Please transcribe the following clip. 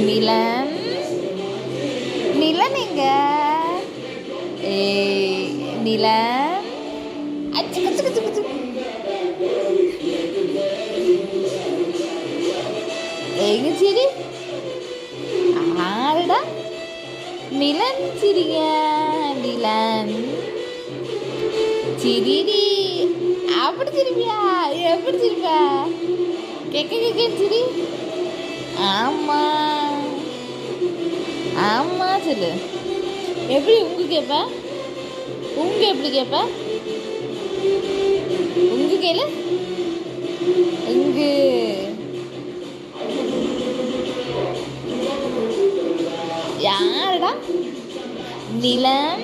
நிலன் நிலன் எங்க நிலன் அச்சு கச்சு கச்சு கச்சு எங்க சிரி ஆறுடா நிலன் சிரிங்க நிலன் சிரிடி அப்படி சிரிப்பியா எப்படி சிரிப்பா கேட்க கேட்க சிரி ஆமாம் ஆமாம் சொல்லு எப்படி உங்க கேட்ப உங்க எப்படி கேட்ப உங்க கேளு இங்கு யாருடா நிலம்